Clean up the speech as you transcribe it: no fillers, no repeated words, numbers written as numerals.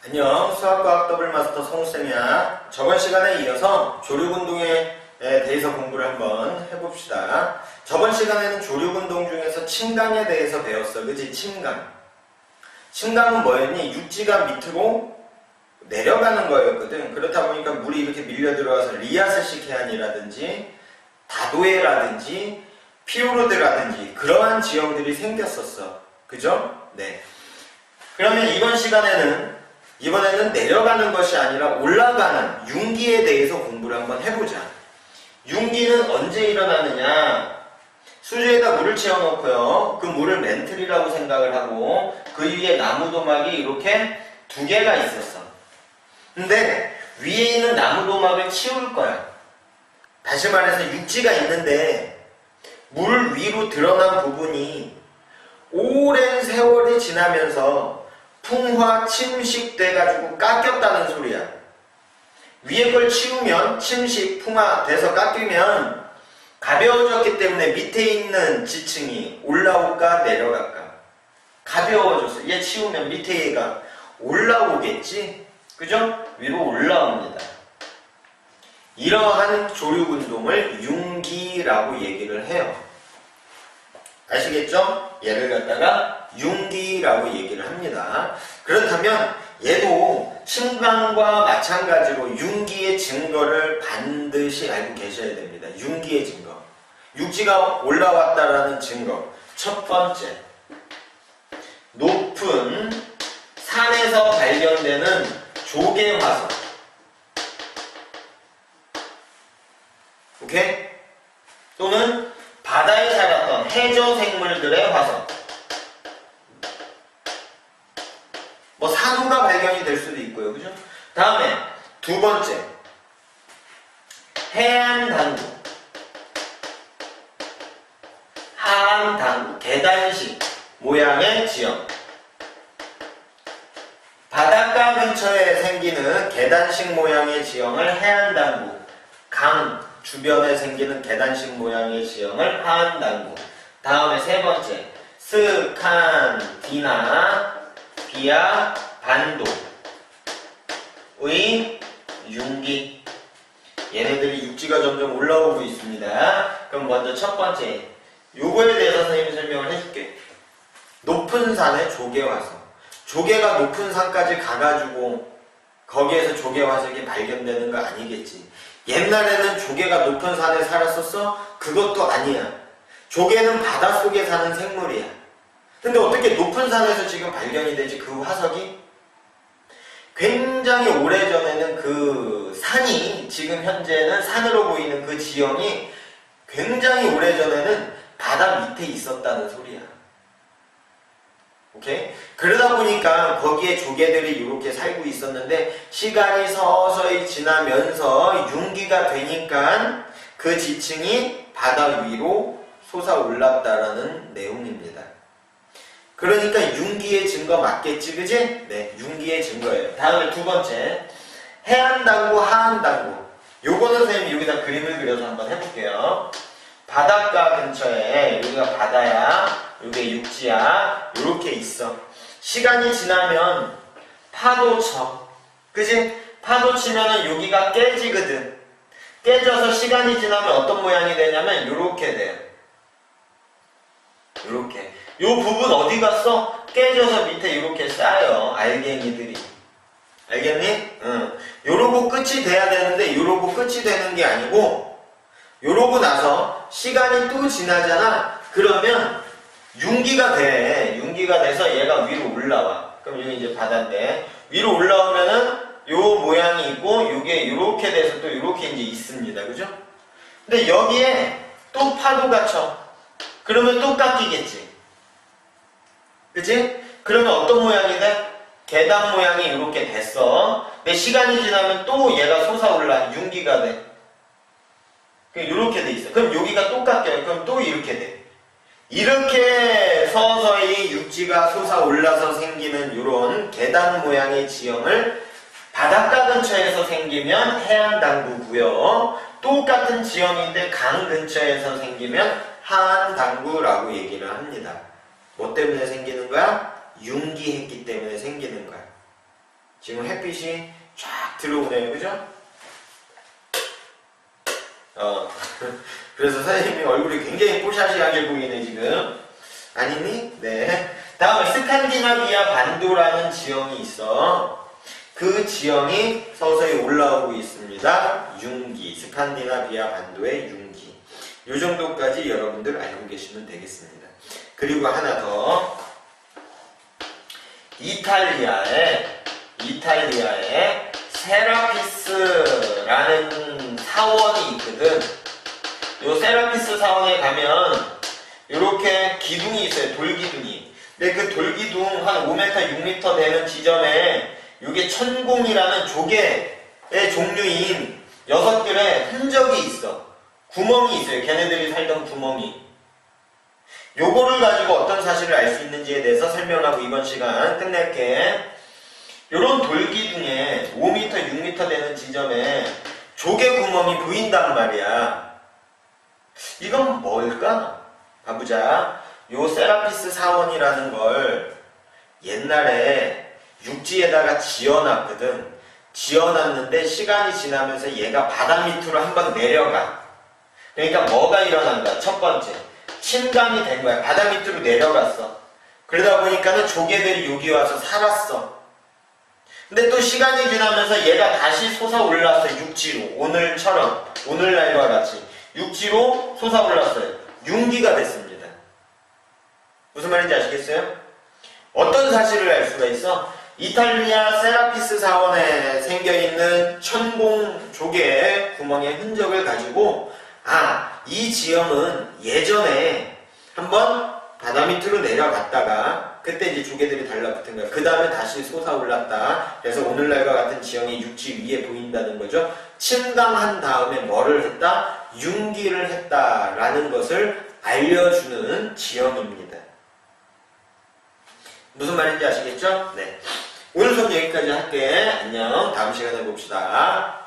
안녕, 수학과학 더블마스터 성우쌤이야. 저번 시간에 이어서 조류운동에 대해서 공부를 한번 해봅시다. 저번 시간에는 조류운동 중에서 침강에 대해서 배웠어. 그치? 침강. 침강은 뭐였니? 육지가 밑으로 내려가는 거였거든. 그렇다 보니까 물이 이렇게 밀려 들어와서 리아스식 해안이라든지 다도해라든지 피오르드라든지 그러한 지형들이 생겼었어. 그죠? 네. 그러면 이번에는 내려가는 것이 아니라 올라가는 융기에 대해서 공부를 한번 해보자. 융기는 언제 일어나느냐? 수조에다 물을 채워놓고요. 그 물을 멘틀이라고 생각을 하고 그 위에 나무도막이 이렇게 두 개가 있었어. 근데 위에 있는 나무도막을 치울 거야. 다시 말해서 육지가 있는데 물 위로 드러난 부분이 오랜 세월이 지나면서 풍화 침식돼가지고 깎였다는 소리야. 위에 걸 치우면 침식, 풍화 돼서 깎이면 가벼워졌기 때문에 밑에 있는 지층이 올라올까 내려갈까? 가벼워졌어. 얘 치우면 밑에 얘가 올라오겠지? 그죠? 위로 올라옵니다. 이러한 조류운동을 융기라고 얘기를 해요. 아시겠죠? 얘를 갖다가 융기라고 얘기를 합니다. 그렇다면 얘도 침강과 마찬가지로 융기의 증거를 반드시 알고 계셔야 됩니다. 융기의 증거. 육지가 올라왔다라는 증거. 첫 번째, 높은 산에서 발견되는 조개화석. 오케이? 또는 바다에 살았던 해저 생물들의 화석. 뭐 산호가 발견이 될 수도 있고요. 그죠? 다음에 두 번째, 해안 당구, 계단식 모양의 지형. 바닷가 근처에 생기는 계단식 모양의 지형을 해안 당구, 강 주변에 생기는 계단식 모양의 지형을 하안 당구. 다음에 세 번째, 스칸디나비아 반도의 융기. 얘네들이 육지가 점점 올라오고 있습니다. 그럼 먼저 첫 번째, 요거에 대해서 선생님이 설명을 해줄게. 높은 산의 조개화석. 조개가 높은 산까지 가가지고 거기에서 조개화석이 발견되는 거 아니겠지. 옛날에는 조개가 높은 산에 살았었어? 그것도 아니야. 조개는 바닷속에 사는 생물이야. 근데 어떻게 높은 산에서 지금 발견이 되지? 그 화석이? 굉장히 오래전에는 그 산이, 지금 현재는 산으로 보이는 그 지형이 굉장히 오래전에는 바다 밑에 있었다는 소리야. 오케이? 그러다 보니까 거기에 조개들이 이렇게 살고 있었는데 시간이 서서히 지나면서 융기가 되니까 그 지층이 바다 위로 솟아올랐다라는 내용입니다. 그러니까 융기의 증거 맞겠지, 그지? 네, 융기의 증거예요. 다음에 두 번째, 해안당구, 하안당구. 요거는 선생님이 여기다 그림을 그려서 한번 해볼게요. 바닷가 근처에, 여기가 바다야, 여기 육지야, 요렇게 있어. 시간이 지나면 파도 쳐. 그지? 파도 치면은 여기가 깨지거든. 깨져서 시간이 지나면 어떤 모양이 되냐면 요렇게 돼요. 요렇게. 요 부분 어디 갔어? 깨져서 밑에 요렇게 쌓여. 알갱이들이. 알겠니? 응. 요러고 끝이 돼야 되는데 요러고 끝이 되는 게 아니고 요러고 나서 시간이 또 지나잖아. 그러면 융기가 돼. 융기가 돼서 얘가 위로 올라와. 그럼 여기 이제 바다인데 위로 올라오면은 요 모양이 있고 요게 요렇게 돼서 또 요렇게 이제 있습니다. 그죠? 근데 여기에 또 파도가 쳐. 그러면 또 깎이겠지. 그치? 그러면 어떤 모양이 돼? 계단 모양이 이렇게 됐어. 근데 시간이 지나면 또 얘가 솟아올라. 융기가 돼. 이렇게 돼 있어. 그럼 여기가 또 깎여요. 그럼 또 이렇게 돼. 이렇게 서서히 육지가 솟아올라서 생기는 이런 계단 모양의 지형을 바닷가 근처에서 생기면 해안당구고요. 똑같은 지형인데 강 근처에서 생기면 하안당구라고 얘기를 합니다. 뭐 때문에 생기는 거야? 융기했기 때문에 생기는 거야. 지금 햇빛이 쫙 들어오네요. 그죠? 그래서 선생님이 얼굴이 굉장히 뽀샤시하게 보이네 지금. 아니니? 네. 다음에 스칸디나비아 반도라는 지형이 있어. 그 지형이 서서히 올라오고 있습니다. 융기, 스칸디나비아 반도의 융기. 이 정도까지 여러분들 알고 계시면 되겠습니다. 그리고 하나 더. 이탈리아에 세라피스라는 사원이 있거든. 요 세라피스 사원에 가면 이렇게 기둥이 있어요. 돌기둥이. 근데 그 돌기둥 한 5m, 6m 되는 지점에 이게 천공이라는 조개의 종류인 6개의 흔적이 있어. 구멍이 있어요. 걔네들이 살던 구멍이. 요거를 가지고 어떤 사실을 알 수 있는지에 대해서 설명하고 이번 시간 끝낼게. 요런 돌기둥에 5m, 6m 되는 지점에 조개 구멍이 보인단 말이야. 이건 뭘까? 봐보자. 요 세라피스 사원이라는 걸 옛날에 육지에다가 지어놨거든. 지어놨는데 시간이 지나면서 얘가 바다 밑으로 한번 내려가. 그러니까 뭐가 일어난 거야? 첫 번째, 침강이 된 거야. 바다 밑으로 내려갔어. 그러다 보니까는 조개들이 여기 와서 살았어. 근데 또 시간이 지나면서 얘가 다시 솟아올랐어. 육지로. 오늘처럼, 오늘날과 같이 육지로 솟아올랐어요. 융기가 됐습니다. 무슨 말인지 아시겠어요? 어떤 사실을 알 수가 있어? 이탈리아 세라피스 사원에 생겨있는 천공 조개의 구멍의 흔적을 가지고 이 지형은 예전에 한번 바다 밑으로 내려갔다가 그때 이제 조개들이 달라붙은 거야. 그 다음에 다시 솟아올랐다. 그래서 오늘날과 같은 지형이 육지 위에 보인다는 거죠. 침강한 다음에 뭐를 했다? 융기를 했다라는 것을 알려주는 지형입니다. 무슨 말인지 아시겠죠? 네. 오늘 수업 여기까지 할게. 안녕. 다음 시간에 봅시다.